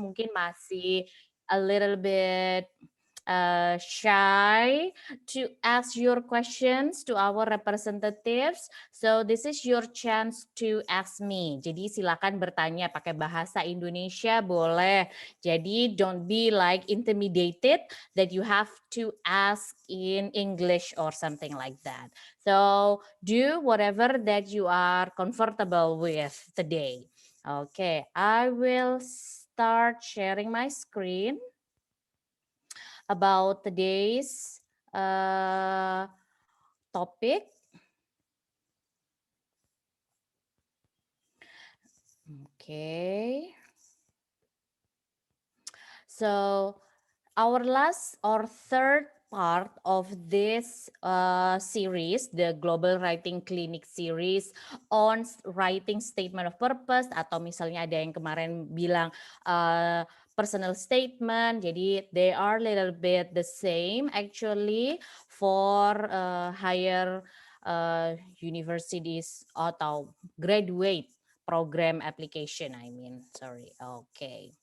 mungkin masih a little bit shy to ask your questions to our representatives. So this is your chance to ask me. Jadi silakan bertanya pakai bahasa Indonesia boleh. Jadi don't be like intimidated that you have to ask in English or something like that. So do whatever that you are comfortable with today. Okay, I will start sharing my screen about today's topic. Okay. So our last or third part of this series, the Global Writing Clinic series on writing statement of purpose, atau misalnya ada yang kemarin bilang personal statement. Jadi they are little bit the same actually for higher universities atau graduate program application. Okay.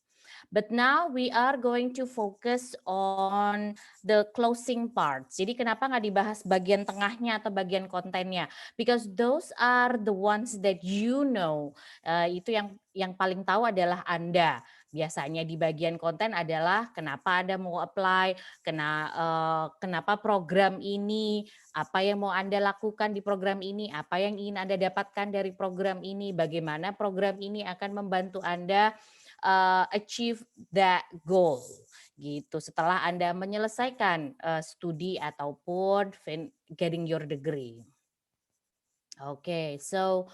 But now we are going to focus on the closing parts. Jadi kenapa nggak dibahas bagian tengahnya atau bagian kontennya? Because those are the ones that you know. Itu yang paling tahu adalah Anda. Biasanya di bagian konten adalah kenapa Anda mau apply, kenapa program ini, apa yang mau Anda lakukan di program ini, apa yang ingin Anda dapatkan dari program ini, bagaimana program ini akan membantu Anda achieve that goal gitu setelah Anda menyelesaikan studi ataupun getting your degree. Okay, so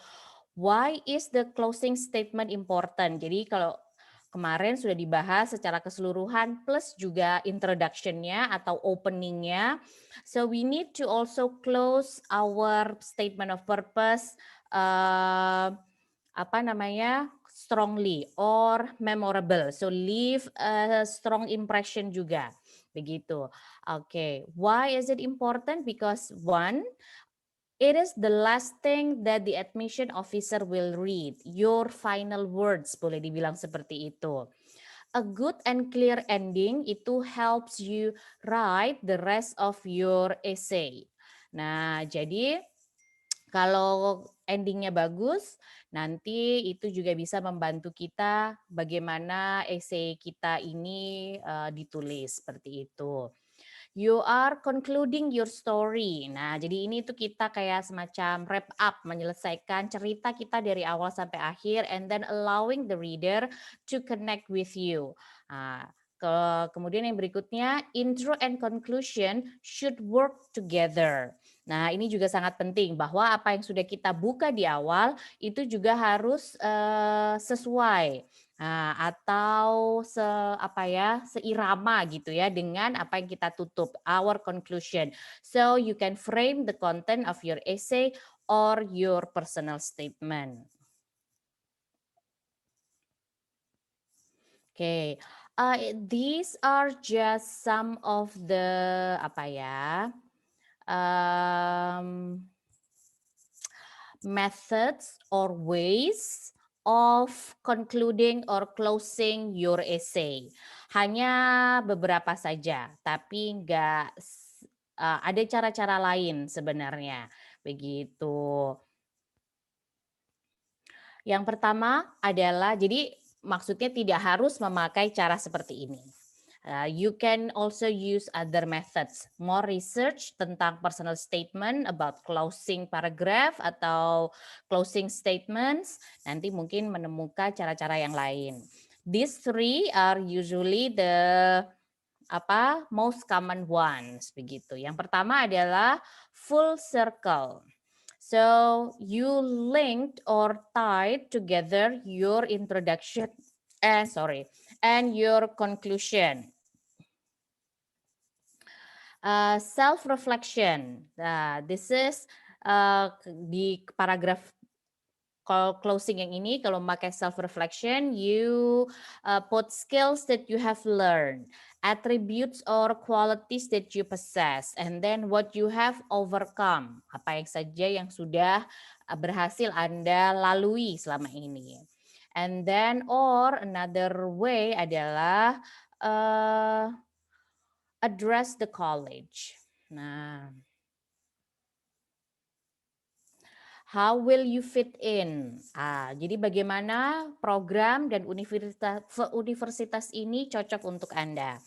why is the closing statement important? Jadi kalau kemarin sudah dibahas secara keseluruhan plus juga introduction-nya atau opening-nya. So we need to also close our statement of purpose strongly or memorable. So leave a strong impression juga. Begitu. Okay. Why is it important? Because one, it is the last thing that the admission officer will read. Your final words, boleh dibilang seperti itu. A good and clear ending itu helps you write the rest of your essay. Nah, jadi kalau endingnya bagus, nanti itu juga bisa membantu kita bagaimana essay kita ini ditulis seperti itu. You are concluding your story. Nah, jadi ini tuh kita kayak semacam wrap up, menyelesaikan cerita kita dari awal sampai akhir, and then allowing the reader to connect with you. Nah, kemudian yang berikutnya, intro and conclusion should work together. Nah, ini juga sangat penting bahwa apa yang sudah kita buka di awal itu juga harus sesuai. Nah, atau seirama gitu ya dengan apa yang kita tutup, our conclusion. So you can frame the content of your essay or your personal statement. Okay, these are just some of the methods or ways of concluding or closing your essay. Hanya beberapa saja, tapi ada cara-cara lain sebenarnya. Begitu. Yang pertama adalah, jadi maksudnya tidak harus memakai cara seperti ini. You can also use other methods. More research tentang personal statement about closing paragraph atau closing statements. Nanti mungkin menemukan cara-cara yang lain. These three are usually the most common ones begitu. Yang pertama adalah full circle. So you linked or tied together your introduction and your conclusion. Self-reflection. This is di paragraf closing yang ini, kalau memakai self-reflection, you put skills that you have learned, attributes or qualities that you possess, and then what you have overcome. Apa yang saja yang sudah berhasil Anda lalui selama ini. And then or another way adalah address the college. Nah, how will you fit in? Jadi bagaimana program dan universitas ini cocok untuk Anda?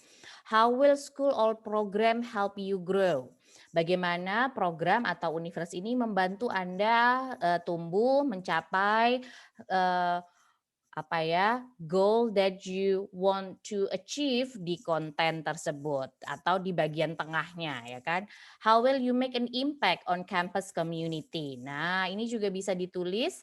How will school or program help you grow? Bagaimana program atau universitas ini membantu Anda tumbuh, mencapai goal that you want to achieve di konten tersebut atau di bagian tengahnya, ya kan? How will you make an impact on campus community? Nah, ini juga bisa ditulis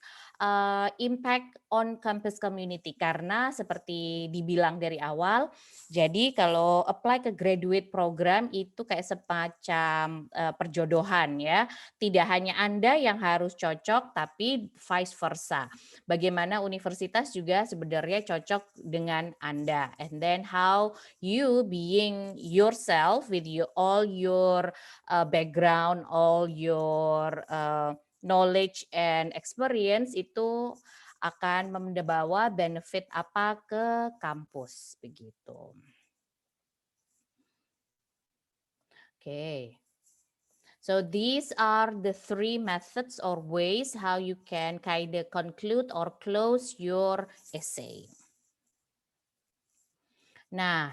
impact on campus community karena seperti dibilang dari awal, jadi kalau apply ke graduate program itu kayak semacam perjodohan ya. Tidak hanya Anda yang harus cocok tapi vice versa. Bagaimana universitas juga sebenarnya cocok dengan Anda. And then how you being yourself with all your background, all your knowledge and experience itu akan membawa benefit apa ke kampus begitu. Okay. So these are the 3 methods or ways how you can kind of conclude or close your essay. Nah,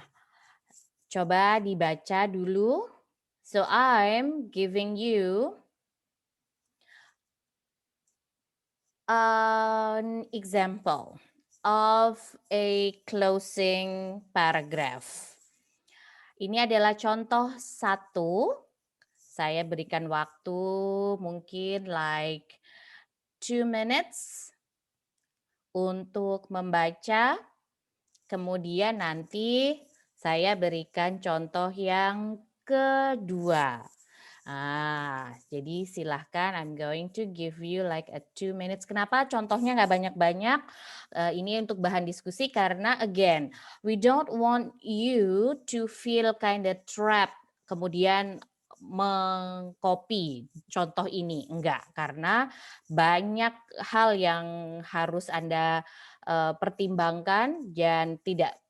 coba dibaca dulu. So I'm giving you an example of a closing paragraph. Ini adalah contoh 1. Saya berikan waktu mungkin like 2 minutes untuk membaca. Kemudian nanti saya berikan contoh yang kedua. Jadi silahkan, I'm going to give you like a 2 minutes. Kenapa contohnya nggak banyak-banyak? Ini untuk bahan diskusi karena again, we don't want you to feel kind of trapped. Kemudian mengcopy contoh ini, enggak, karena banyak hal yang harus Anda pertimbangkan dan tidak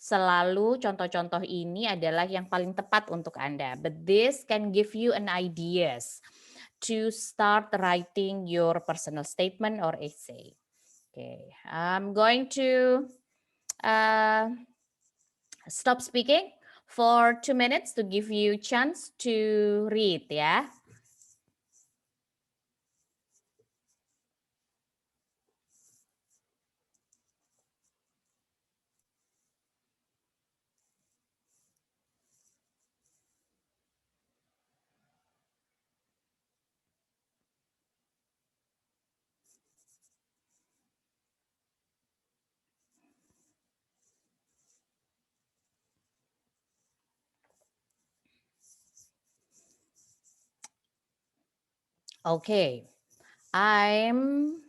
selalu contoh-contoh ini adalah yang paling tepat untuk Anda. But this can give you an ideas to start writing your personal statement or essay. Okay, I'm going to stop speaking for 2 minutes to give you chance to read ya. Okay, I'm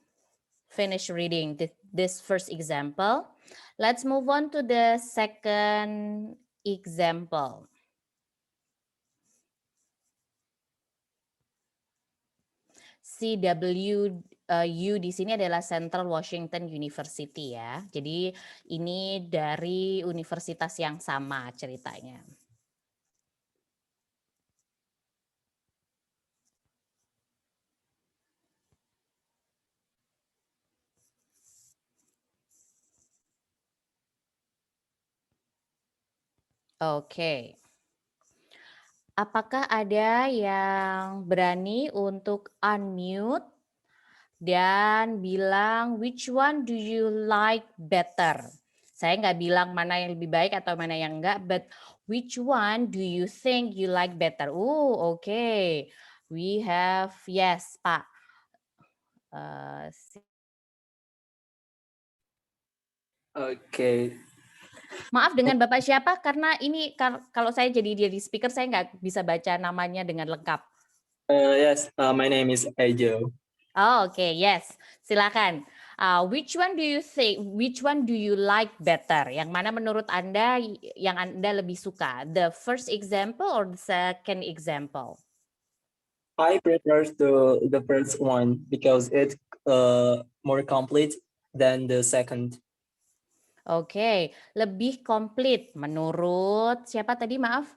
finished reading this first example. Let's move on to the second example. CWU di sini adalah Central Washington University ya. Jadi ini dari universitas yang sama ceritanya. Oke. Apakah ada yang berani untuk unmute dan bilang which one do you like better? Saya nggak bilang mana yang lebih baik atau mana yang enggak, but which one do you think you like better? Okay. We have, yes, Pak. Okay. Maaf dengan Bapak siapa? Karena ini kalau saya jadi speaker, saya nggak bisa baca namanya dengan lengkap. Yes, my name is Ejo. Oh, okay, yes. Silakan. Which one do you think? Which one do you like better? Yang mana menurut Anda yang Anda lebih suka? The first example or the second example? I prefer the first one because it's more complete than the second. Oke, lebih komplit menurut siapa tadi maaf?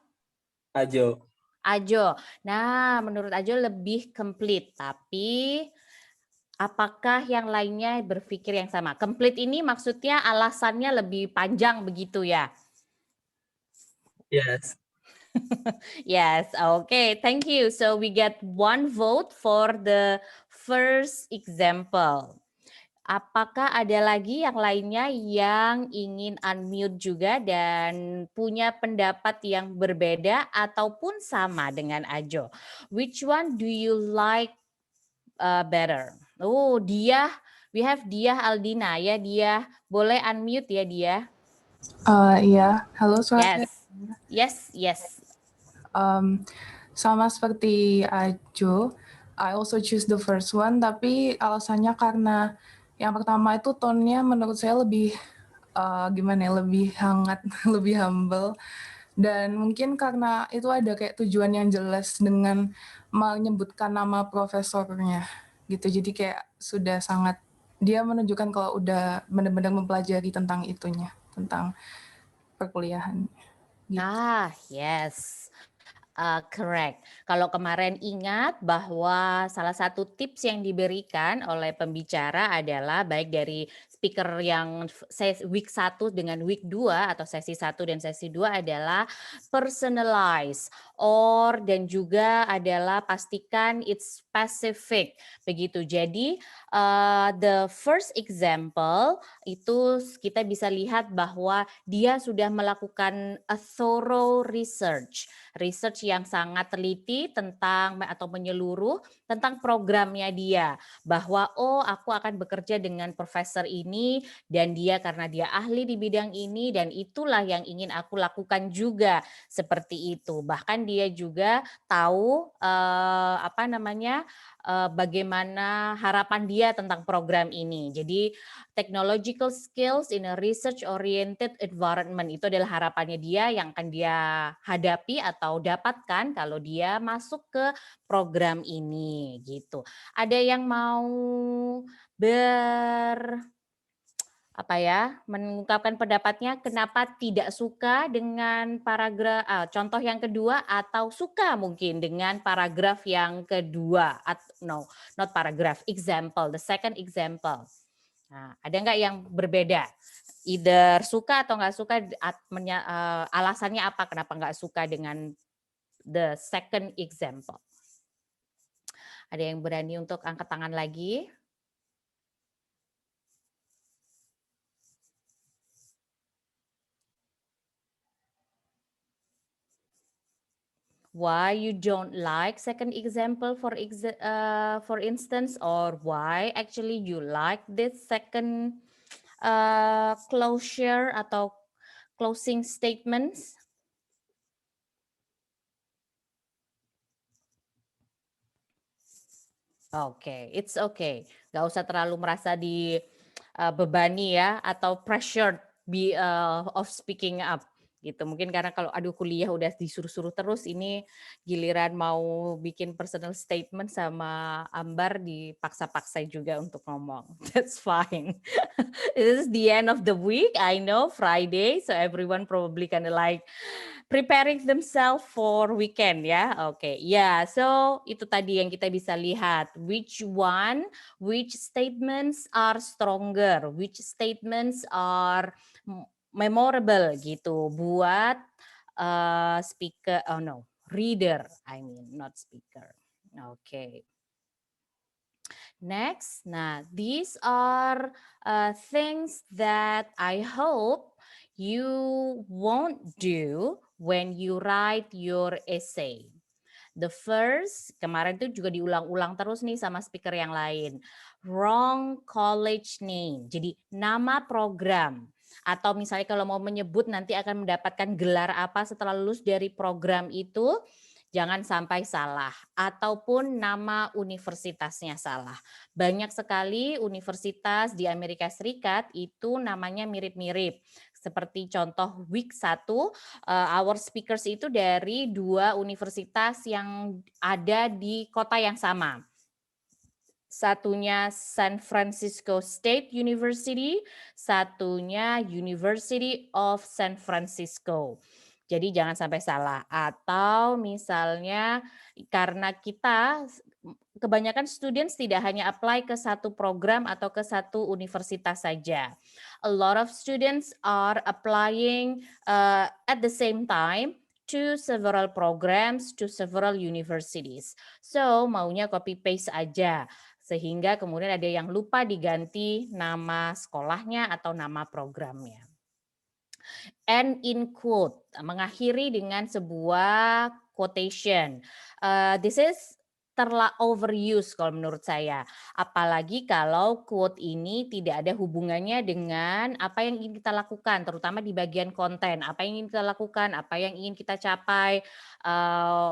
Ajo. Ajo. Nah, menurut Ajo lebih komplit, tapi apakah yang lainnya berpikir yang sama? Komplit ini maksudnya alasannya lebih panjang begitu ya? Yes. Yes, okay, thank you. So we get one vote for the first example. Apakah ada lagi yang lainnya yang ingin unmute juga dan punya pendapat yang berbeda ataupun sama dengan Ajo? Which one do you like better? Oh, Dia, we have Dia Aldina ya, Dia. Boleh unmute ya, Dia? Iya, halo suara saya. Yes. Sama seperti Ajo, I also choose the first one, tapi alasannya karena yang pertama itu tone-nya menurut saya lebih lebih hangat, lebih humble, dan mungkin karena itu ada kayak tujuan yang jelas dengan menyebutkan nama profesornya gitu. Jadi kayak sudah sangat dia menunjukkan kalau udah benar-benar mempelajari tentang itunya, tentang perkuliahan. Gitu. Yes. Correct. Kalau kemarin ingat bahwa salah satu tips yang diberikan oleh pembicara adalah baik dari speaker yang week 1 dengan week 2 atau sesi 1 dan sesi 2 adalah personalize dan juga adalah pastikan it's specific begitu. Jadi the first example itu kita bisa lihat bahwa dia sudah melakukan a thorough research yang sangat teliti tentang atau menyeluruh tentang programnya dia, bahwa aku akan bekerja dengan profesor ini dan dia karena dia ahli di bidang ini dan itulah yang ingin aku lakukan juga, seperti itu. Bahkan dia juga tahu bagaimana harapan dia tentang program ini. Jadi technological skills in a research oriented environment itu adalah harapannya dia yang akan dia hadapi atau dapatkan kalau dia masuk ke program ini gitu. Ada yang mau mengungkapkan pendapatnya kenapa tidak suka dengan paragraf contoh yang kedua atau suka mungkin dengan paragraf yang kedua no, not paragraph, example, the second example. Nah, ada nggak yang berbeda? Either suka atau nggak suka, alasannya apa kenapa nggak suka dengan the second example? Ada yang berani untuk angkat tangan lagi? Why you don't like second example for instance, or why actually you like this second closure atau closing statements? Oke, it's okay. Gak usah terlalu merasa dibebani ya atau pressured of speaking up gitu. Mungkin karena kalau kuliah udah disuruh-suruh terus, ini giliran mau bikin personal statement sama Ambar dipaksa-paksa juga untuk ngomong. That's fine. This is the end of the week. I know Friday, so everyone probably kind of like preparing themselves for weekend ya. Oke. Ya, so itu tadi yang kita bisa lihat. Which statements are stronger, which statements are memorable gitu buat reader, I mean, not speaker. Okay. Next, nah, these are things that I hope you won't do when you write your essay. The first, kemarin tuh juga diulang-ulang terus nih sama speaker yang lain. Wrong college name. Jadi nama program. Atau misalnya kalau mau menyebut nanti akan mendapatkan gelar apa setelah lulus dari program itu, jangan sampai salah. Ataupun nama universitasnya salah. Banyak sekali universitas di Amerika Serikat itu namanya mirip-mirip. Seperti contoh week 1, our speakers itu dari 2 universitas yang ada di kota yang sama. Satunya San Francisco State University, satunya University of San Francisco. Jadi jangan sampai salah. Atau misalnya karena kita kebanyakan students tidak hanya apply ke satu program atau ke satu universitas saja. A lot of students are applying at the same time to several programs, to several universities. So, maunya copy paste aja. Sehingga kemudian ada yang lupa diganti nama sekolahnya atau nama programnya. End in quote, mengakhiri dengan sebuah quotation. This is overuse kalau menurut saya. Apalagi kalau quote ini tidak ada hubungannya dengan apa yang ingin kita lakukan, terutama di bagian konten. Apa yang ingin kita lakukan, apa yang ingin kita capai,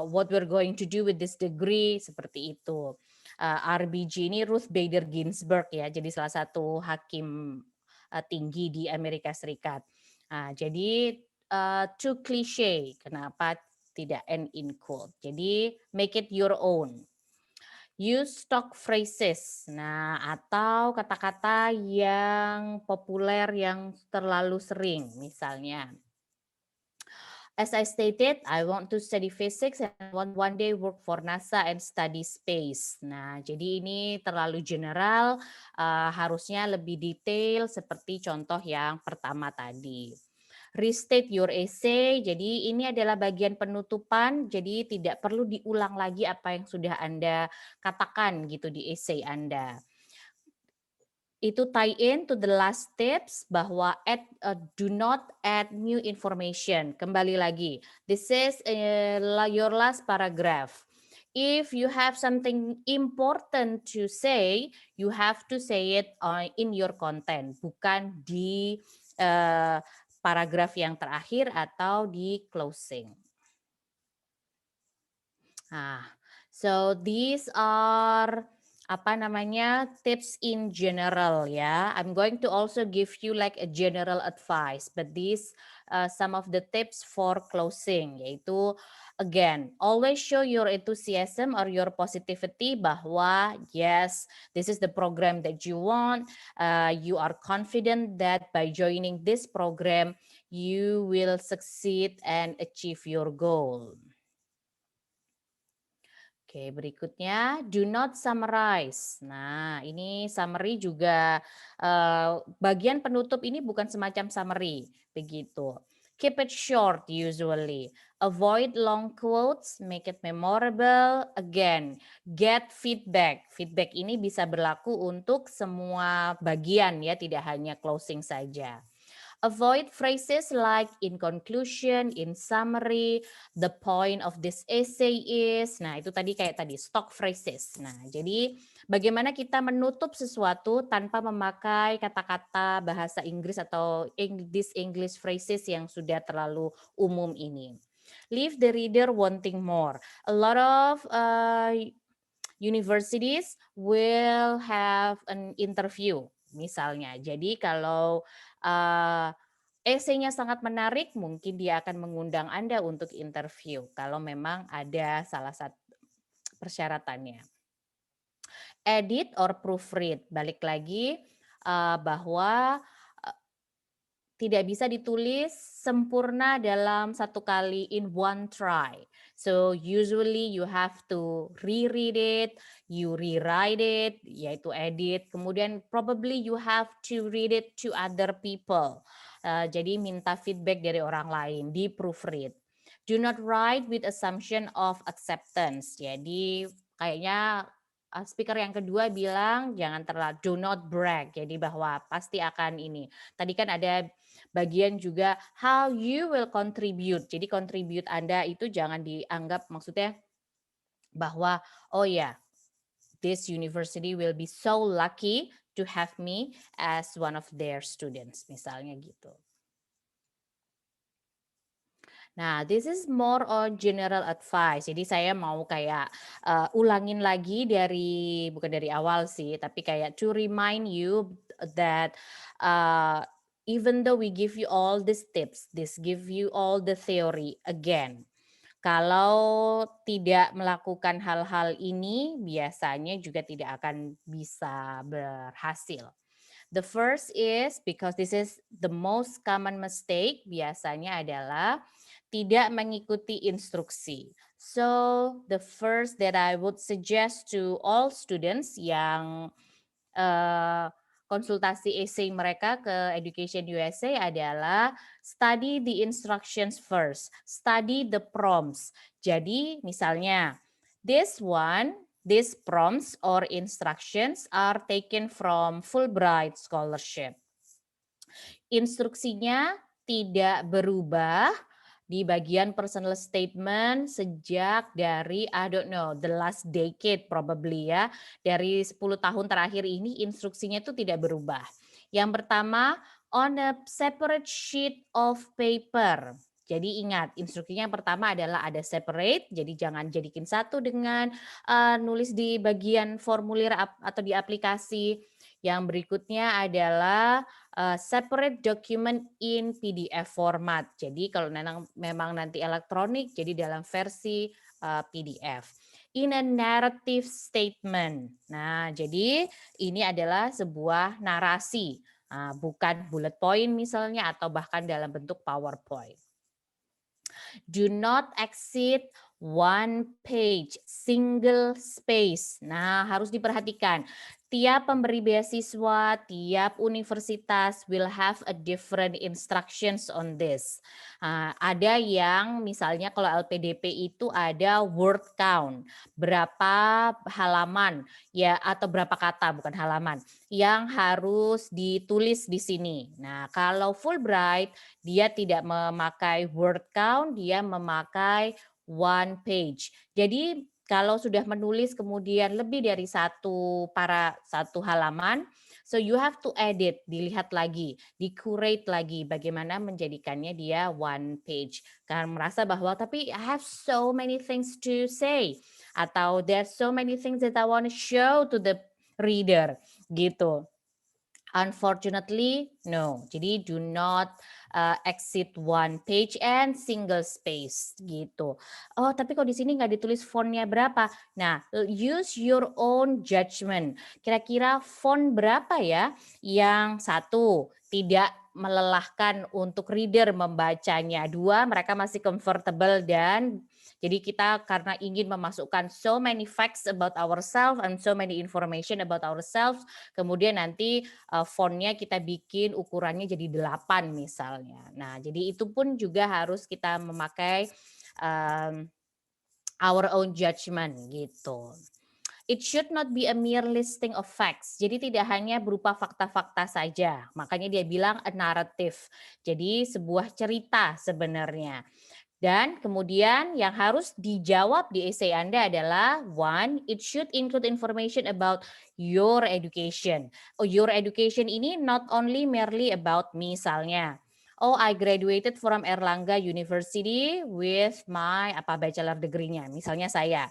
what we're going to do with this degree, seperti itu. RBG ini Ruth Bader Ginsburg ya, jadi salah satu hakim tinggi di Amerika Serikat. Nah, jadi too cliche, kenapa tidak end in quote. Jadi make it your own. Use stock phrases. Nah, atau kata-kata yang populer yang terlalu sering, misalnya. As I stated, I want to study physics and want one day work for NASA and study space. Nah, jadi ini terlalu general, harusnya lebih detail seperti contoh yang pertama tadi. Restate your essay, jadi ini adalah bagian penutupan, jadi tidak perlu diulang lagi apa yang sudah Anda katakan gitu di essay Anda. Itu tie in to the last tips bahwa do not add new information. Kembali lagi, this is your last paragraph. If you have something important to say, you have to say it in your content, bukan di paragraf yang terakhir atau di closing. So these are tips in general ya. I'm going to also give you like a general advice, but these some of the tips for closing, yaitu again, always show your enthusiasm or your positivity bahwa yes, this is the program that you want. You are confident that by joining this program, you will succeed and achieve your goal. Oke, berikutnya do not summarize. Nah, ini summary juga bagian penutup ini bukan semacam summary, begitu. Keep it short usually. Avoid long quotes, make it memorable. Again, get feedback. Feedback ini bisa berlaku untuk semua bagian ya, tidak hanya closing saja. Avoid phrases like in conclusion, in summary, the point of this essay is. Nah, itu tadi kayak tadi stock phrases. Nah, jadi bagaimana kita menutup sesuatu tanpa memakai kata-kata bahasa Inggris atau this English phrases yang sudah terlalu umum ini. Leave the reader wanting more. A lot of universities will have an interview misalnya. Jadi kalau esainya sangat menarik, mungkin dia akan mengundang Anda untuk interview kalau memang ada salah satu persyaratannya. Edit or proofread, balik lagi bahwa tidak bisa ditulis sempurna dalam satu kali in one try. So usually you have to reread it, you rewrite it, yaitu edit. Kemudian probably you have to read it to other people. Jadi minta feedback dari orang lain, di proofread. Do not write with assumption of acceptance. Jadi kayaknya speaker yang kedua bilang jangan terlalu do not brag. Jadi bahwa pasti akan ini. Tadi kan ada bagian juga how you will contribute. Jadi contribute Anda itu jangan dianggap maksudnya bahwa oh ya, this university will be so lucky to have me as one of their students, misalnya gitu. Nah, this is more on general advice. Jadi saya mau kayak ulangin lagi bukan dari awal sih, tapi kayak to remind you that even though we give you all these tips, this give you all the theory again. Kalau tidak melakukan hal-hal ini, biasanya juga tidak akan bisa berhasil. The first is because this is the most common mistake, biasanya adalah tidak mengikuti instruksi. So the first that I would suggest to all students yang konsultasi essay mereka ke Education USA adalah study the instructions first, study the prompts. Jadi misalnya these prompts or instructions are taken from Fulbright Scholarship. Instruksinya tidak berubah di bagian personal statement sejak dari I don't know the last decade probably ya, dari 10 tahun terakhir ini instruksinya itu tidak berubah. Yang pertama, on a separate sheet of paper. Jadi ingat, instruksinya yang pertama adalah ada separate, jadi jangan jadikan satu dengan nulis di bagian formulir atau di aplikasi. Yang berikutnya adalah separate document in PDF format. Jadi kalau memang nanti elektronik, jadi dalam versi PDF. In a narrative statement. Nah, jadi ini adalah sebuah narasi, bukan bullet point misalnya atau bahkan dalam bentuk PowerPoint. Do not exceed one page, single space. Nah, harus diperhatikan. Tiap pemberi beasiswa, tiap universitas will have a different instructions on this. Ada yang misalnya kalau LPDP itu ada word count, berapa halaman ya atau berapa kata bukan halaman yang harus ditulis di sini. Nah, kalau Fulbright dia tidak memakai word count, dia memakai one page. Jadi kalau sudah menulis kemudian lebih dari satu halaman, so you have to edit, dilihat lagi, di-curate lagi bagaimana menjadikannya dia one page. Karena merasa bahwa tapi I have so many things to say atau there's so many things that I want to show to the reader gitu. Unfortunately, no. Jadi do not exceed one page and single space gitu. Oh, tapi kalau di sini nggak ditulis fontnya berapa. Nah, use your own judgment. Kira-kira font berapa ya yang satu tidak melelahkan untuk reader membacanya. Dua, mereka masih comfortable dan jadi kita karena ingin memasukkan so many facts about ourselves and so many information about ourselves, kemudian nanti fontnya kita bikin ukurannya jadi 8 misalnya. Nah, jadi itu pun juga harus kita memakai our own judgment gitu. It should not be a mere listing of facts. Jadi tidak hanya berupa fakta-fakta saja. Makanya dia bilang a narrative. Jadi sebuah cerita sebenarnya. Dan kemudian yang harus dijawab di essay Anda adalah one, it should include information about your education. Oh, your education ini not only merely about misalnya, oh I graduated from Erlangga University with my bachelor degree-nya. Misalnya saya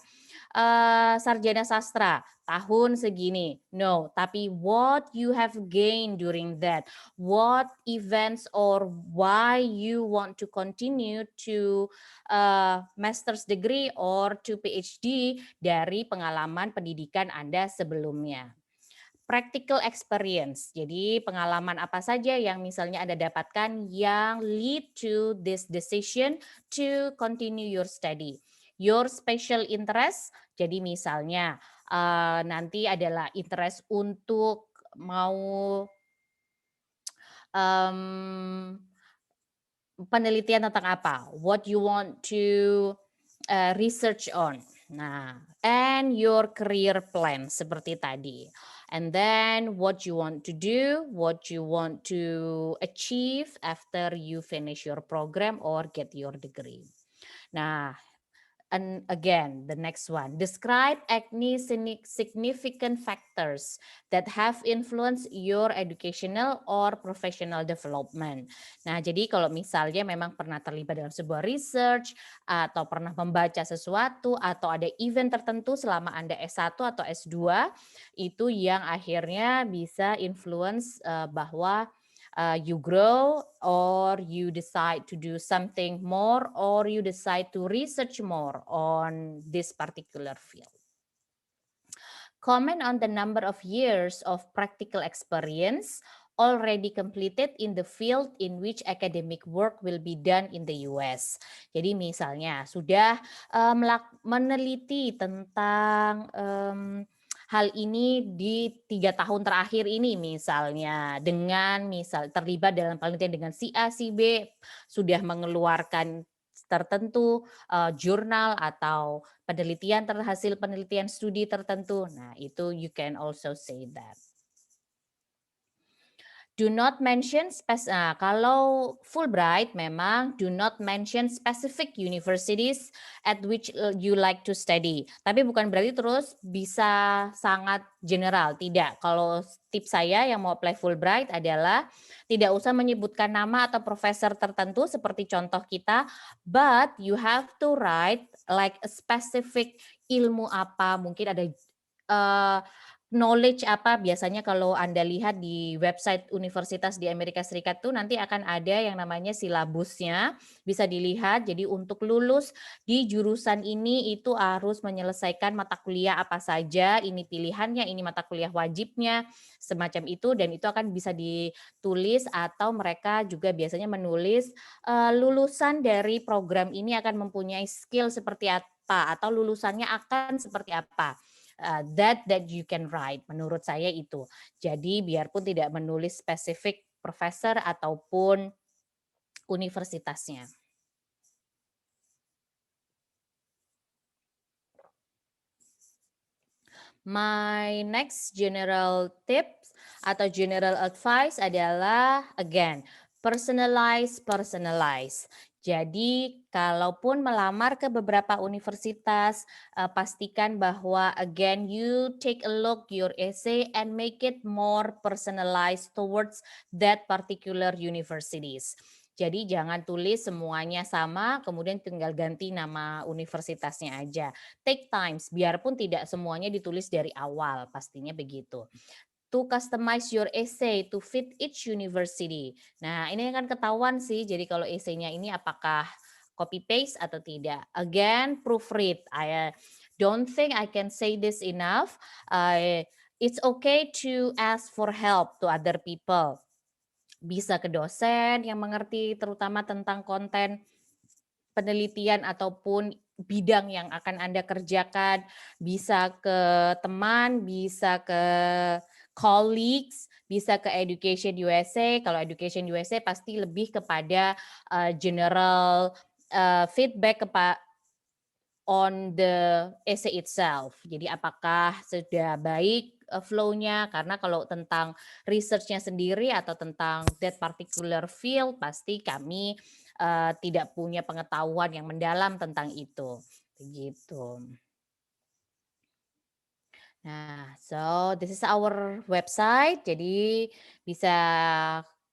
sarjana sastra tahun segini. No, tapi what you have gained during that, what events or why you want to continue to master's degree or to PhD dari pengalaman pendidikan Anda sebelumnya. Practical experience, jadi pengalaman apa saja yang misalnya Anda dapatkan yang lead to this decision to continue your study. Your special interest, jadi misalnya nanti adalah interest untuk mau penelitian tentang apa, what you want to research on. Nah, and your career plan seperti tadi. And then what you want to do, what you want to achieve after you finish your program or get your degree. Nah, and again, the next one, describe any significant factors that have influenced your educational or professional development. Nah, jadi kalau misalnya memang pernah terlibat dalam sebuah research atau pernah membaca sesuatu atau ada event tertentu selama Anda S1 atau S2, itu yang akhirnya bisa influence bahwa you grow, or you decide to do something more, or you decide to research more on this particular field. Comment on the number of years of practical experience already completed in the field in which academic work will be done in the US. Jadi misalnya sudah meneliti tentang hal ini di 3 tahun terakhir ini misalnya, dengan terlibat dalam penelitian dengan si A, si B, sudah mengeluarkan tertentu jurnal atau penelitian hasil penelitian studi tertentu. Nah, itu you can also say that. Do not mention kalau Fulbright memang do not mention specific universities at which you like to study. Tapi bukan berarti terus bisa sangat general, tidak. Kalau tips saya yang mau apply Fulbright adalah tidak usah menyebutkan nama atau profesor tertentu seperti contoh kita, but you have to write like a specific ilmu apa, mungkin ada knowledge apa. Biasanya kalau Anda lihat di website universitas di Amerika Serikat tuh nanti akan ada yang namanya silabusnya, bisa dilihat. Jadi untuk lulus di jurusan ini itu harus menyelesaikan mata kuliah apa saja, ini pilihannya, ini mata kuliah wajibnya, semacam itu, dan itu akan bisa ditulis atau mereka juga biasanya menulis lulusan dari program ini akan mempunyai skill seperti apa atau lulusannya akan seperti apa. That you can write, menurut saya itu. Jadi biarpun tidak menulis spesifik profesor ataupun universitasnya. My next general tips atau general advice adalah again personalize. Jadi kalaupun melamar ke beberapa universitas, pastikan bahwa again you take a look your essay and make it more personalized towards that particular universities. Jadi jangan tulis semuanya sama, kemudian tinggal ganti nama universitasnya aja. Take times, biarpun tidak semuanya ditulis dari awal, pastinya begitu. To customize your essay to fit each university. Nah, ini kan ketahuan sih, jadi kalau essay-nya ini apakah copy paste atau tidak. Again, proofread. I don't think I can say this enough. It's okay to ask for help to other people. Bisa ke dosen yang mengerti terutama tentang konten penelitian ataupun bidang yang akan Anda kerjakan, bisa ke teman, bisa ke colleagues, bisa ke Education USA. Kalau Education USA pasti lebih kepada general feedback on the essay itself. Jadi apakah sudah baik flow-nya, karena kalau tentang research-nya sendiri atau tentang that particular field pasti kami tidak punya pengetahuan yang mendalam tentang itu. Begitu. Nah, so this is our website. Jadi bisa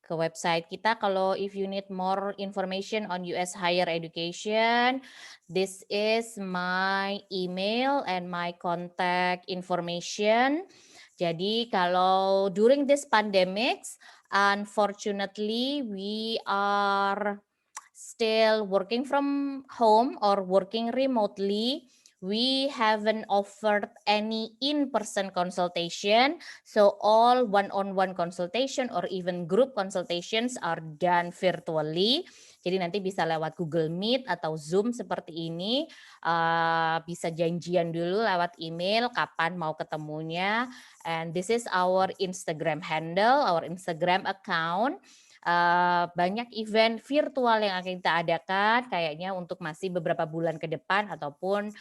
ke website kita kalau if you need more information on US higher education. This is my email and my contact information. Jadi kalau during this pandemics, unfortunately we are still working from home or working remotely. We haven't offered any in-person consultation. So all one-on-one consultation or even group consultations are done virtually. Jadi nanti bisa lewat Google Meet atau Zoom seperti ini. Bisa janjian dulu lewat email kapan mau ketemunya. And this is our Instagram handle, our Instagram account. Banyak event virtual yang akan kita adakan kayaknya untuk masih beberapa bulan ke depan ataupun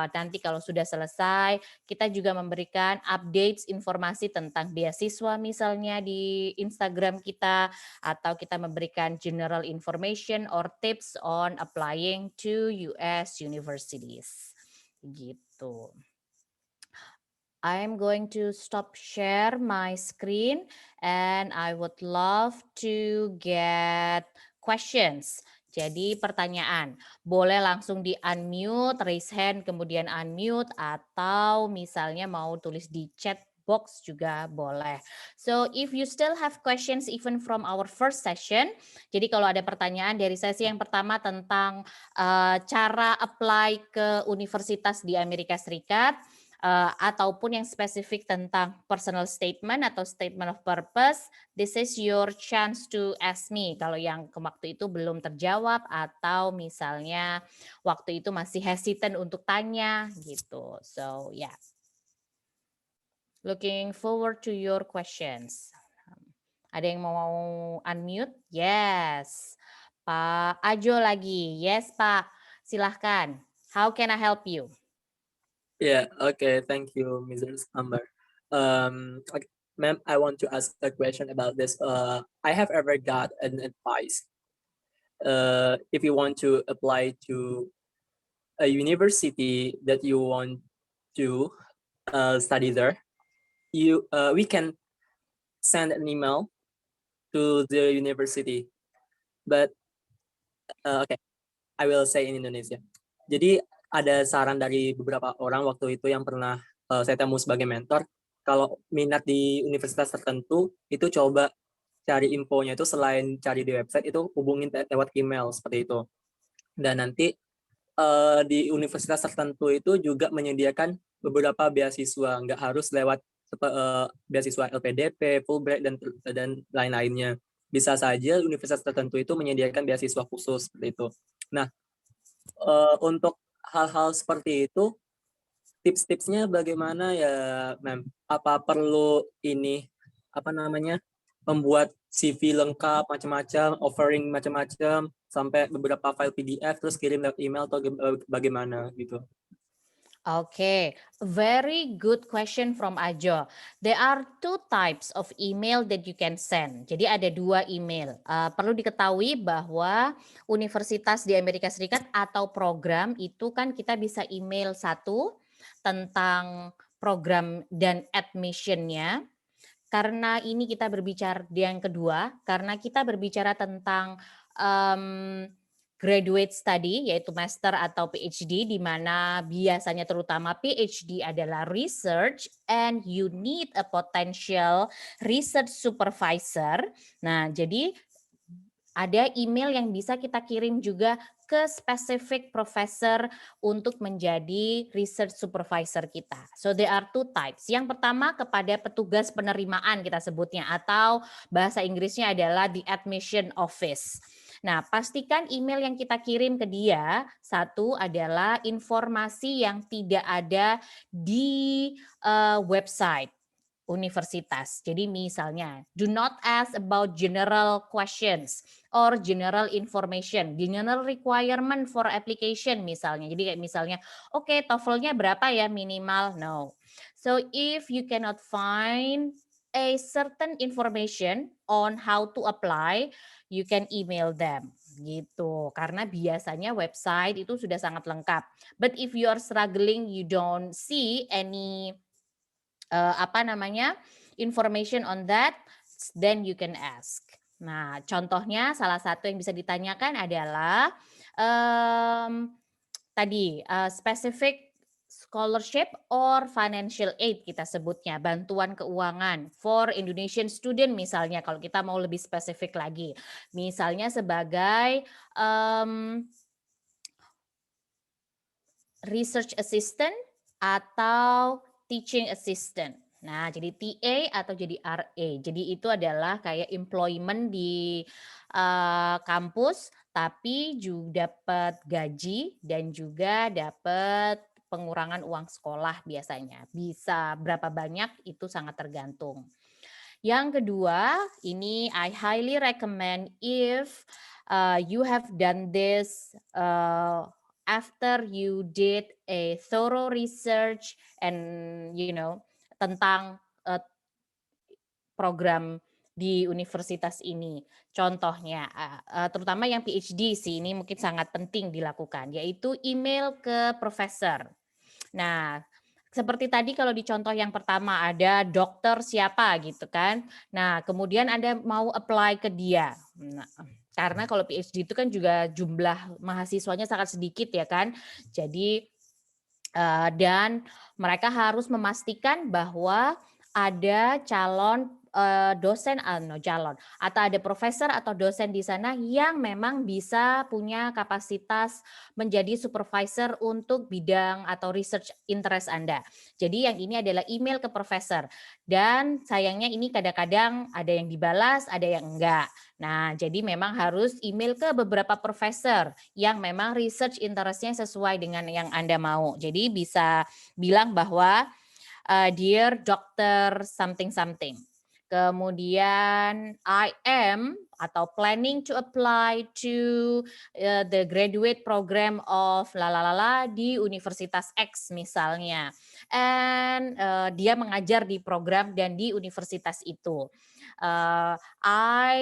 nanti kalau sudah selesai kita juga memberikan updates informasi tentang beasiswa misalnya di Instagram kita, atau kita memberikan general information or tips on applying to US universities gitu. I'm going to stop share my screen and I would love to get questions. Jadi pertanyaan, boleh langsung di unmute, raise hand, kemudian unmute, atau misalnya mau tulis di chat box juga boleh. So if you still have questions even from our first session, jadi kalau ada pertanyaan dari sesi yang pertama tentang cara apply ke universitas di Amerika Serikat, ataupun yang spesifik tentang personal statement atau statement of purpose, this is your chance to ask me. Kalau yang ke waktu itu belum terjawab atau misalnya waktu itu masih hesitant untuk tanya gitu. So yeah. Looking forward to your questions. Ada yang mau unmute? Yes. Pak Ajo lagi. Yes, Pak. Silahkan. How can I help you? Yeah, okay, thank you, Mrs. Amber. Okay, ma'am, I want to ask a question about this. I have ever got an advice. If you want to apply to a university that you want to study there, we can send an email to the university. But okay, I will say in Indonesia. Jadi ada saran dari beberapa orang waktu itu yang pernah saya temu sebagai mentor, kalau minat di universitas tertentu itu coba cari infonya itu selain cari di website itu hubungin lewat email seperti itu. Dan nanti di universitas tertentu itu juga menyediakan beberapa beasiswa, nggak harus lewat beasiswa LPDP, Fulbright dan lain-lainnya. Bisa saja universitas tertentu itu menyediakan beasiswa khusus seperti itu. Nah, untuk hal-hal seperti itu, tips-tipsnya bagaimana ya, Ma'am? Apa perlu membuat CV lengkap macam-macam, offering macam-macam, sampai beberapa file PDF terus kirim lewat email atau bagaimana gitu? Okay, very good question from Ajo. There are two types of email that you can send. Jadi ada dua email. Perlu diketahui bahwa universitas di Amerika Serikat atau program itu kan kita bisa email satu tentang program dan admissionnya. Karena ini kita berbicara yang kedua, karena kita berbicara tentang graduate study, yaitu master atau PhD, di mana biasanya terutama PhD adalah research and you need a potential research supervisor. Nah, jadi ada email yang bisa kita kirim juga ke spesifik profesor untuk menjadi research supervisor kita. So there are two types. Yang pertama kepada petugas penerimaan kita sebutnya, atau bahasa Inggrisnya adalah the admission office. Nah, pastikan email yang kita kirim ke dia, satu adalah informasi yang tidak ada di website universitas. Jadi misalnya, do not ask about general questions or general information, general requirement for application misalnya. Jadi kayak misalnya, oke, TOEFL-nya berapa ya minimal? No. So if you cannot find a certain information on how to apply, you can email them gitu. Karena biasanya website itu sudah sangat lengkap. But if you are struggling, you don't see any information on that, then you can ask. Nah, contohnya salah satu yang bisa ditanyakan adalah tadi specific scholarship or financial aid kita sebutnya, bantuan keuangan for Indonesian student misalnya, kalau kita mau lebih spesifik lagi. Misalnya sebagai research assistant atau teaching assistant. Nah, jadi TA atau jadi RA. Jadi itu adalah kayak employment di kampus, tapi juga dapat gaji dan juga dapat pengurangan uang sekolah biasanya. Bisa berapa banyak itu sangat tergantung. Yang kedua, ini I highly recommend if you have done this after you did a thorough research and tentang program di universitas ini. Contohnya, terutama yang PhD sih, ini mungkin sangat penting dilakukan, yaitu email ke profesor. Nah, seperti tadi kalau di contoh yang pertama ada dokter siapa gitu kan. Nah, kemudian Anda mau apply ke dia. Nah, karena kalau PhD itu kan juga jumlah mahasiswanya sangat sedikit ya kan. Jadi dan mereka harus memastikan bahwa ada calon dosen calon atau ada profesor atau dosen di sana yang memang bisa punya kapasitas menjadi supervisor untuk bidang atau research interest Anda. Jadi yang ini adalah email ke profesor dan sayangnya ini kadang-kadang ada yang dibalas, ada yang enggak. Nah, jadi memang harus email ke beberapa profesor yang memang research interest-nya sesuai dengan yang Anda mau. Jadi bisa bilang bahwa Dear Dr. something something. Kemudian I am atau planning to apply to the graduate program of lalalala di Universitas X misalnya. And dia mengajar di program dan di universitas itu. I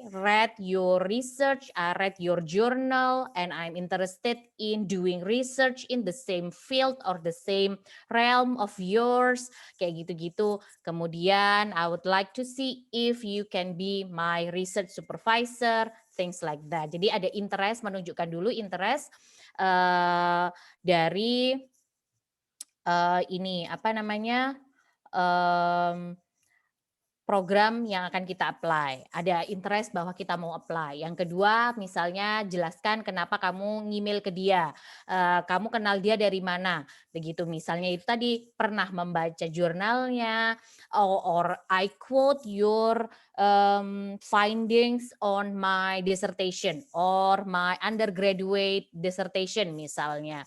read your research, I read your journal, and I'm interested in doing research in the same field or the same realm of yours, kayak gitu-gitu. Kemudian I would like to see if you can be my research supervisor, things like that. Jadi ada interest, menunjukkan dulu interest dari ini apa namanya program yang akan kita apply. Ada interest bahwa kita mau apply. Yang kedua, misalnya jelaskan kenapa kamu ngemail ke dia. Kamu kenal dia dari mana? Begitu misalnya itu tadi pernah membaca jurnalnya or I quote your findings on my dissertation or my undergraduate dissertation misalnya.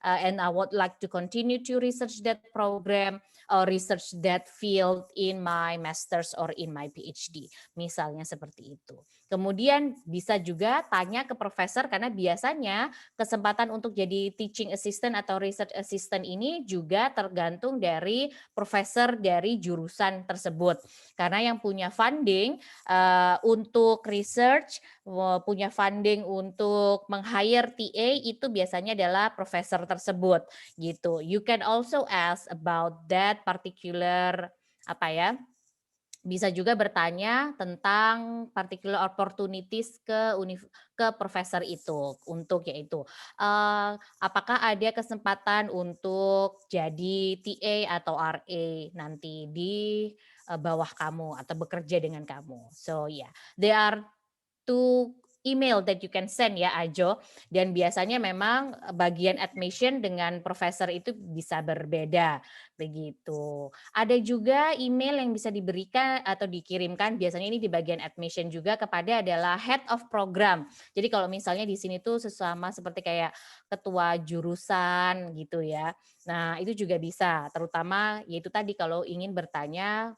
And I would like to continue to research that program or research that field in my master's or in my PhD. Misalnya seperti itu. Kemudian bisa juga tanya ke profesor karena biasanya kesempatan untuk jadi teaching assistant atau research assistant ini juga tergantung dari profesor dari jurusan tersebut. Karena yang punya funding untuk research, punya funding untuk meng-hire TA itu biasanya adalah profesor tersebut gitu. You can also ask about that particular bisa juga bertanya tentang particular opportunities ke profesor itu untuk yaitu apakah ada kesempatan untuk jadi TA atau RA nanti di bawah kamu atau bekerja dengan kamu. So yeah, there are two email that you can send ya Ajo, dan biasanya memang bagian admission dengan profesor itu bisa berbeda begitu. Ada juga email yang bisa diberikan atau dikirimkan biasanya ini di bagian admission juga kepada adalah head of program. Jadi kalau misalnya di sini tuh sesama seperti kayak ketua jurusan gitu ya. Nah, itu juga bisa terutama yaitu tadi kalau ingin bertanya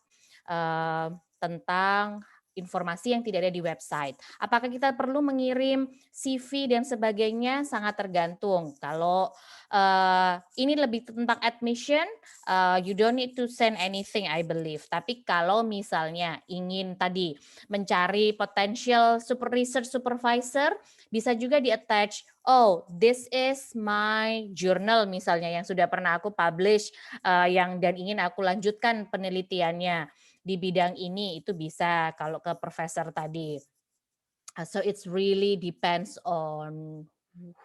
tentang informasi yang tidak ada di website. Apakah kita perlu mengirim CV dan sebagainya? Sangat tergantung. Kalau ini lebih tentang admission, you don't need to send anything, I believe. Tapi kalau misalnya ingin tadi mencari potential research supervisor, bisa juga di-attach, oh, this is my journal misalnya yang sudah pernah aku publish dan ingin aku lanjutkan penelitiannya di bidang ini, itu bisa kalau ke profesor tadi. So it's really depends on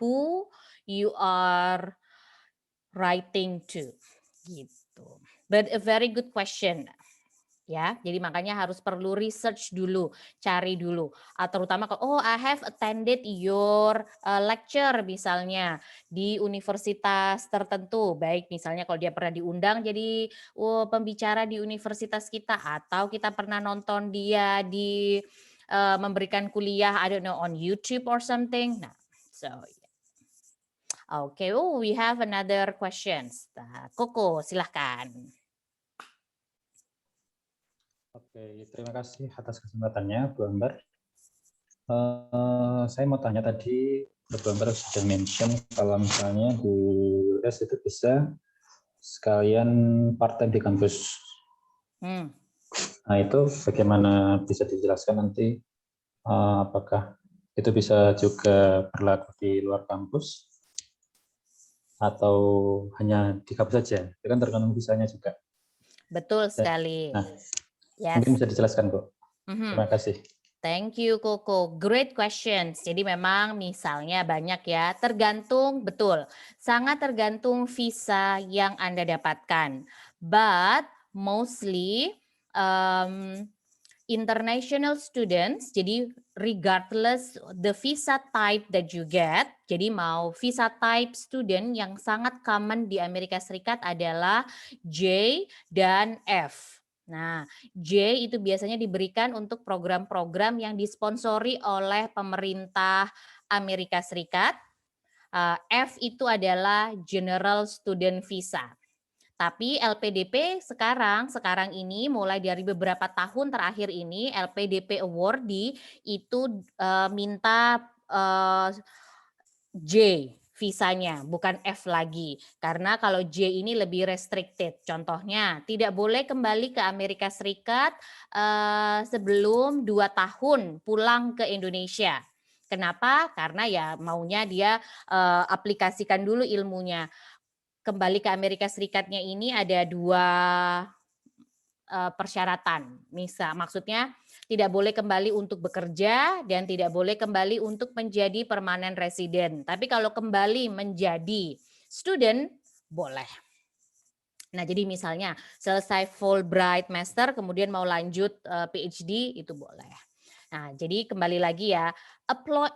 who you are writing to gitu. But a very good question. Ya, jadi makanya harus perlu research dulu, cari dulu. Terutama kalau I have attended your lecture misalnya di universitas tertentu, baik misalnya kalau dia pernah diundang jadi pembicara di universitas kita atau kita pernah nonton dia di memberikan kuliah I don't know on YouTube or something. Nah, so okay, we have another questions. Koko, silahkan. Oke, terima kasih atas kesempatannya, Bu Ambar. Saya mau tanya tadi, Bu Ambar sudah mention kalau misalnya di US itu bisa sekalian part-time di kampus. Nah, itu bagaimana bisa dijelaskan nanti apakah itu bisa juga berlaku di luar kampus atau hanya di kampus saja? Itu kan tergantung visanya juga. Betul sekali. Nah, yes. Mungkin bisa dijelaskan, Bu. Terima kasih. Thank you, Koko. Great questions. Jadi memang misalnya banyak ya, tergantung, betul. Sangat tergantung visa yang Anda dapatkan. But mostly international students. Jadi regardless the visa type that you get, jadi mau visa type student yang sangat common di Amerika Serikat adalah J dan F. Nah, J itu biasanya diberikan untuk program-program yang disponsori oleh pemerintah Amerika Serikat. F itu adalah General Student Visa. Tapi LPDP sekarang ini mulai dari beberapa tahun terakhir ini LPDP awardee itu minta J visanya, bukan F lagi. Karena kalau J ini lebih restricted. Contohnya, tidak boleh kembali ke Amerika Serikat sebelum 2 tahun pulang ke Indonesia. Kenapa? Karena ya maunya dia aplikasikan dulu ilmunya. Kembali ke Amerika Serikatnya ini ada 2 persyaratan. Maksudnya tidak boleh kembali untuk bekerja dan tidak boleh kembali untuk menjadi permanent resident. Tapi kalau kembali menjadi student boleh. Nah, jadi misalnya selesai Fulbright Master kemudian mau lanjut PhD itu boleh. Nah, jadi kembali lagi ya,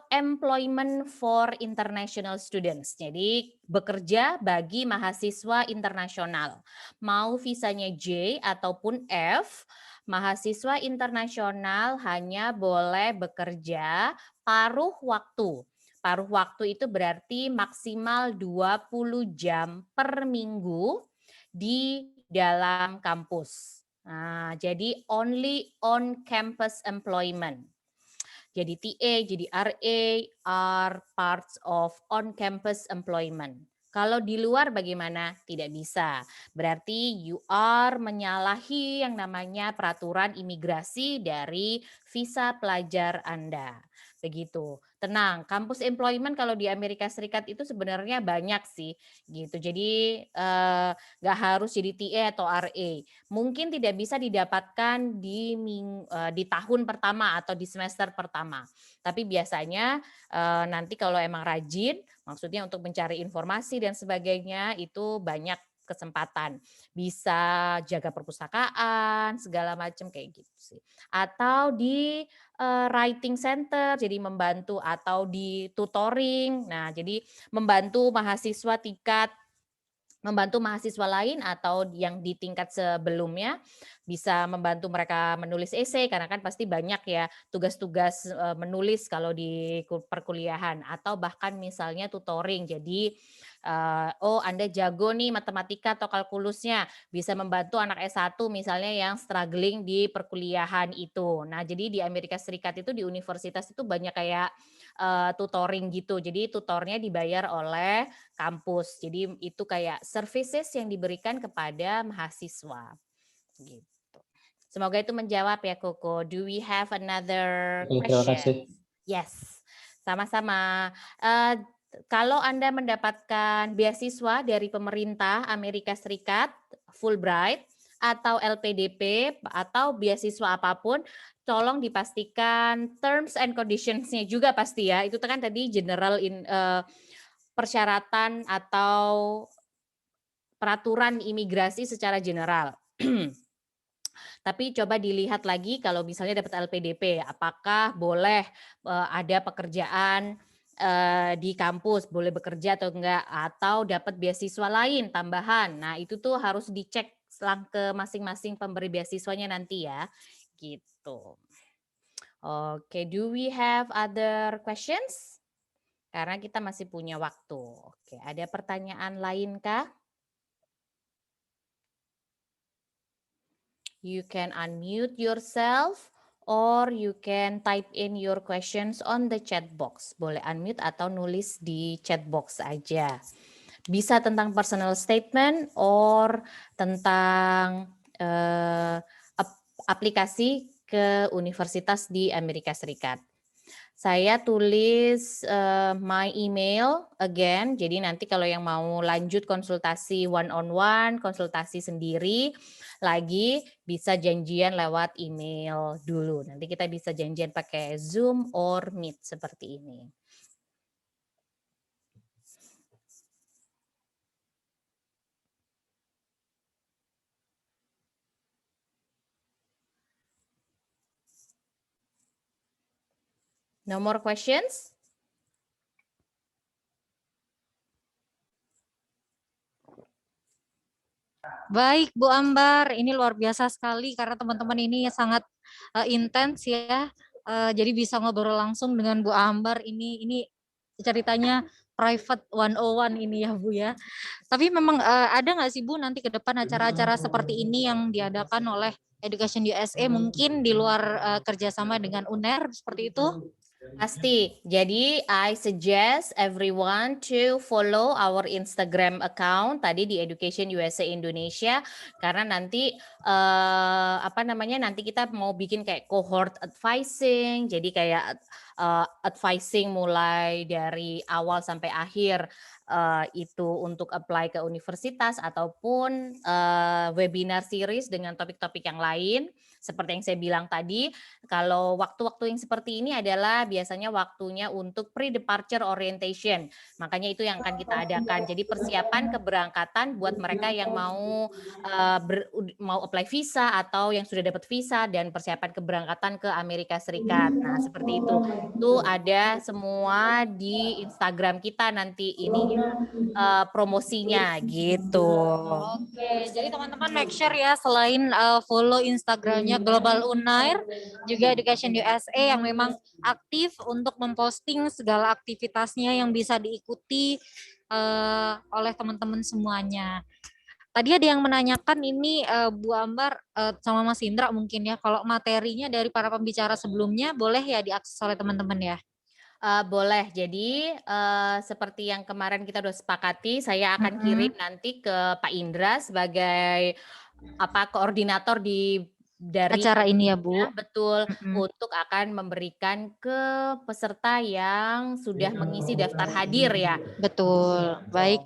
employment for international students. Jadi bekerja bagi mahasiswa internasional. Mau visanya J ataupun F, mahasiswa internasional hanya boleh bekerja paruh waktu. Paruh waktu itu berarti maksimal 20 jam per minggu di dalam kampus. Nah, jadi only on campus employment. Jadi TA, jadi RA are parts of on campus employment. Kalau di luar bagaimana? Tidak bisa. Berarti you are menyalahi yang namanya peraturan imigrasi dari visa pelajar Anda. Begitu. Tenang, kampus employment kalau di Amerika Serikat itu sebenarnya banyak sih gitu. Jadi nggak harus jadi TA atau RA. Mungkin tidak bisa didapatkan di tahun pertama atau di semester pertama. Tapi biasanya nanti kalau emang rajin, maksudnya untuk mencari informasi dan sebagainya itu banyak kesempatan. Bisa jaga perpustakaan, segala macam kayak gitu sih. Atau di writing center, jadi membantu atau di tutoring. Nah, jadi membantu mahasiswa lain atau yang di tingkat sebelumnya bisa membantu mereka menulis esai karena kan pasti banyak ya tugas-tugas menulis kalau di perkuliahan atau bahkan misalnya tutoring. Jadi Anda jago nih matematika atau kalkulusnya, bisa membantu anak S1 misalnya yang struggling di perkuliahan itu. Nah, jadi di Amerika Serikat itu di universitas itu banyak kayak tutoring gitu. Jadi tutornya dibayar oleh kampus. Jadi itu kayak services yang diberikan kepada mahasiswa. Gitu. Semoga itu menjawab ya Koko. Do we have another Oke, terima kasih. question? Yes, sama-sama. Kalau Anda mendapatkan beasiswa dari pemerintah Amerika Serikat, Fulbright, atau LPDP, atau beasiswa apapun, tolong dipastikan terms and conditions-nya juga pasti ya. Itu kan tadi general persyaratan atau peraturan imigrasi secara general. Tapi coba dilihat lagi kalau misalnya dapat LPDP, apakah boleh ada pekerjaan di kampus, boleh bekerja atau enggak, atau dapat beasiswa lain tambahan. Nah, itu tuh harus dicek ke masing-masing pemberi beasiswanya nanti ya. Gitu. Oke, do we have other questions? Karena kita masih punya waktu. Oke, ada pertanyaan lain kah? You can unmute yourself or you can type in your questions on the chat box. Boleh unmute atau nulis di chat box aja. Bisa tentang personal statement or tentang aplikasi ke universitas di Amerika Serikat. Saya tulis my email again, jadi nanti kalau yang mau lanjut konsultasi one-on-one, konsultasi sendiri, lagi bisa janjian lewat email dulu. Nanti kita bisa janjian pakai Zoom or Meet seperti ini. No more questions? Baik, Bu Ambar, ini luar biasa sekali karena teman-teman ini sangat intens ya. Jadi bisa ngobrol langsung dengan Bu Ambar. Ini ceritanya private 101 ini ya Bu ya. Tapi memang ada nggak sih Bu nanti ke depan acara-acara seperti ini yang diadakan oleh Education USA mungkin di luar kerjasama dengan UNER seperti itu? Pasti. Jadi I suggest everyone to follow our Instagram account tadi di Education USA Indonesia karena nanti nanti kita mau bikin kayak cohort advising. Jadi kayak advising mulai dari awal sampai akhir itu untuk apply ke universitas ataupun webinar series dengan topik-topik yang lain. Seperti yang saya bilang tadi, kalau waktu-waktu yang seperti ini adalah biasanya waktunya untuk pre-departure orientation. Makanya itu yang akan kita adakan. Jadi persiapan keberangkatan buat mereka yang mau mau apply visa atau yang sudah dapat visa dan persiapan keberangkatan ke Amerika Serikat. Nah, seperti itu. Itu ada semua di Instagram kita nanti ini promosinya gitu. Oke, jadi teman-teman make sure ya selain follow Instagramnya Global Unair, juga Education USA yang memang aktif untuk memposting segala aktivitasnya yang bisa diikuti oleh teman-teman semuanya. Tadi ada yang menanyakan ini Bu Ambar sama Mas Indra mungkin ya, kalau materinya dari para pembicara sebelumnya boleh ya diakses oleh teman-teman ya? Boleh. Jadi seperti yang kemarin kita udah sepakati, saya akan kirim nanti ke Pak Indra sebagai koordinator dari Acara ini ya Bu. betul untuk akan memberikan ke peserta yang sudah mengisi daftar hadir ya. Betul, baik.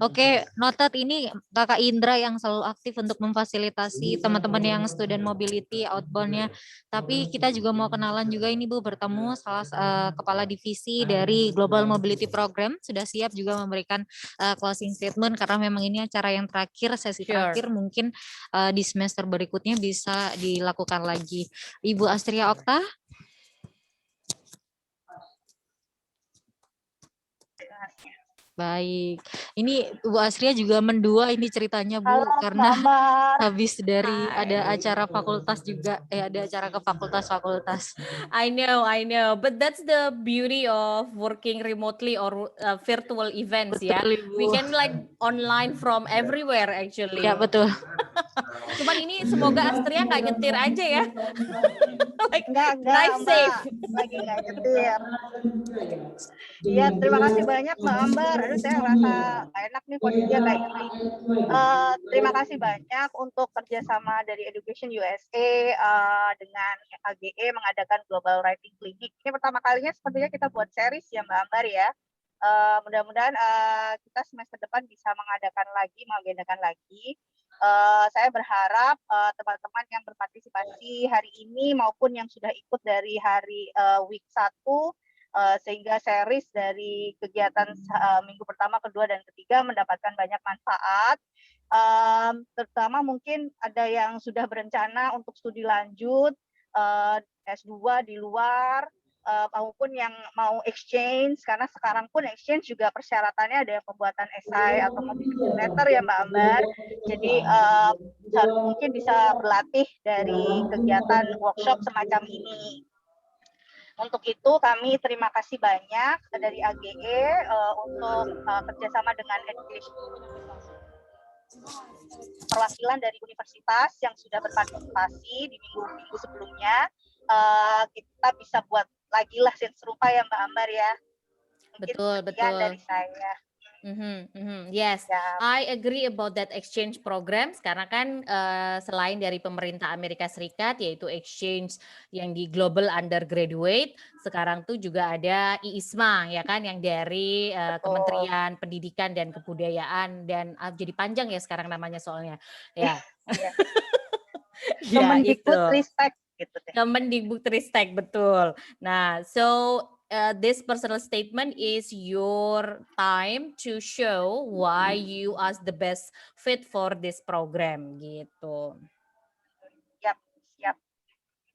Oke, noted ini Kakak Indra yang selalu aktif untuk memfasilitasi teman-teman yang student mobility outbound-nya. Tapi kita juga mau kenalan juga ini Bu, bertemu salah kepala divisi dari Global Mobility Program, sudah siap juga memberikan closing statement karena memang ini acara yang terakhir, sesi terakhir mungkin di semester berikutnya bisa dilakukan lagi. Ibu Astria Okta. Baik, ini Bu Astria juga mendua ini ceritanya Bu. Halo, karena habis dari ada acara fakultas juga, ada acara ke fakultas-fakultas. I know, but that's the beauty of working remotely or virtual events. Betul, ya. Ibu. We can like online from everywhere actually. Ya betul. Cuman ini semoga Astria nggak nyetir aja ya. Like, enggak, drive Mbak. safe. Lagi nggak nyetir. Iya, terima kasih banyak Mbak Ambar. Aduh, saya ngerasa nggak enak nih kondisinya kayak gini. Terima kasih banyak untuk kerjasama dari Education USA dengan AGE mengadakan Global Writing Clinic. Ini pertama kalinya sepertinya kita buat series ya Mbak Ambar ya. Mudah-mudahan kita semester depan bisa mengagendakan lagi. Saya berharap teman-teman yang berpartisipasi hari ini maupun yang sudah ikut dari hari week 1 sehingga series dari kegiatan minggu pertama, kedua, dan ketiga mendapatkan banyak manfaat. Terutama mungkin ada yang sudah berencana untuk studi lanjut, S2 di luar, maupun yang mau exchange, karena sekarang pun exchange juga persyaratannya ada yang pembuatan esai atau motivation letter ya Mbak Ambar. Jadi mungkin bisa berlatih dari kegiatan workshop semacam ini. Untuk itu kami terima kasih banyak dari AGE untuk kerjasama dengan Education perwakilan dari universitas yang sudah berpartisipasi di minggu-minggu sebelumnya. Kita bisa buat lagi lah yang serupa ya Mbak Ambar ya. Mungkin Betul. dari saya. Yes, I agree about that exchange programs karena kan selain dari pemerintah Amerika Serikat yaitu exchange yang di Global Undergraduate, sekarang tuh juga ada IISMA ya kan yang dari Kementerian Pendidikan dan Kebudayaan dan jadi panjang ya sekarang namanya soalnya ya. Kemendikbudristek gitu deh. Kemendikbudristek betul. Nah, so this personal statement is your time to show why you are the best fit for this program gitu. Siap.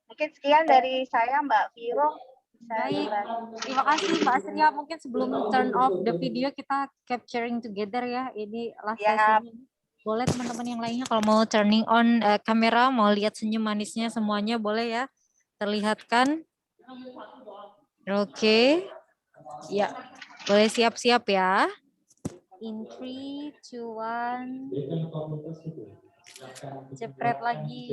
Mungkin sekian dari saya Mbak Viro. Baik, berbagi. terima kasih Mbak Astria. Mungkin sebelum turn off the video kita capturing together ya. Ini last Siap. session. Boleh teman-teman yang lainnya kalau mau turning on kamera, mau lihat senyum manisnya semuanya boleh ya. Terlihatkan. Oke. Ya, boleh siap-siap ya. In 3, 2, 1. Jepret lagi.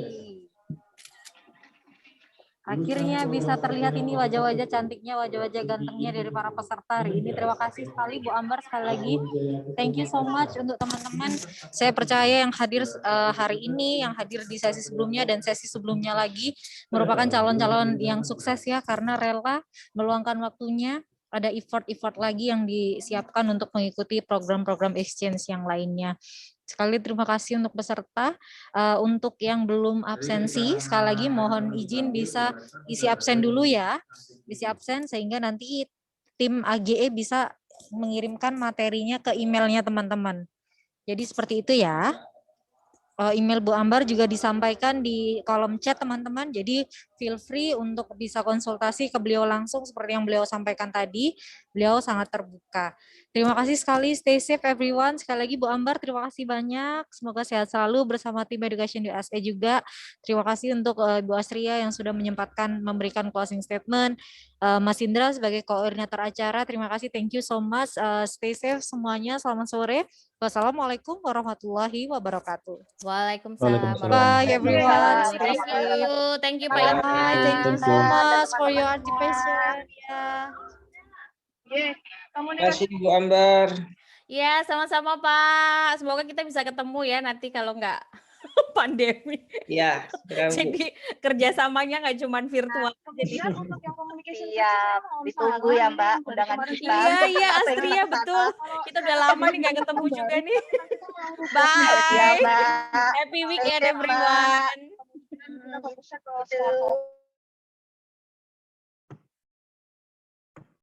Akhirnya bisa terlihat ini wajah-wajah cantiknya, wajah-wajah gantengnya dari para peserta hari ini. Terima kasih sekali Bu Ambar sekali lagi. Thank you so much untuk teman-teman. Saya percaya yang hadir hari ini, yang hadir di sesi sebelumnya dan sesi sebelumnya lagi merupakan calon-calon yang sukses ya karena rela meluangkan waktunya. Ada effort-effort lagi yang disiapkan untuk mengikuti program-program exchange yang lainnya. Sekali terima kasih untuk peserta. Untuk yang belum absensi, sekali lagi mohon izin bisa isi absen dulu ya. Isi absen sehingga nanti tim AGE bisa mengirimkan materinya ke emailnya teman-teman. Jadi seperti itu ya. Email Bu Ambar juga disampaikan di kolom chat teman-teman. Jadi feel free untuk bisa konsultasi ke beliau langsung seperti yang beliau sampaikan tadi. Beliau sangat terbuka. Terima kasih sekali. Stay safe everyone. Sekali lagi Bu Ambar terima kasih banyak. Semoga sehat selalu bersama tim Education USA juga. Terima kasih untuk Bu Astria yang sudah menyempatkan memberikan closing statement. Mas Indra sebagai koordinator acara. Terima kasih. Thank you so much. Stay safe semuanya. Selamat sore. Wassalamualaikum warahmatullahi wabarakatuh. Waalaikumsalam. Waalaikumsalam. Bye everyone. Thank you. Thank you Pak Bye. Indra. Thank you Thank so you. much for your participation. Ya. Terima Terima kasih Bu Ambar. Ya, sama-sama Pak. Semoga kita bisa ketemu ya nanti kalau nggak pandemi. Ya, Bu. Jadi kerjasamanya nggak cuma virtual. Jadi untuk yang communication siap, ditunggu ya Mbak undangan kita. iya Astria betul. Kita udah lama nih nggak ketemu juga nih. Siap Bye. Mbak. Happy weekend Stay safe, Mbak. everyone. Gitu.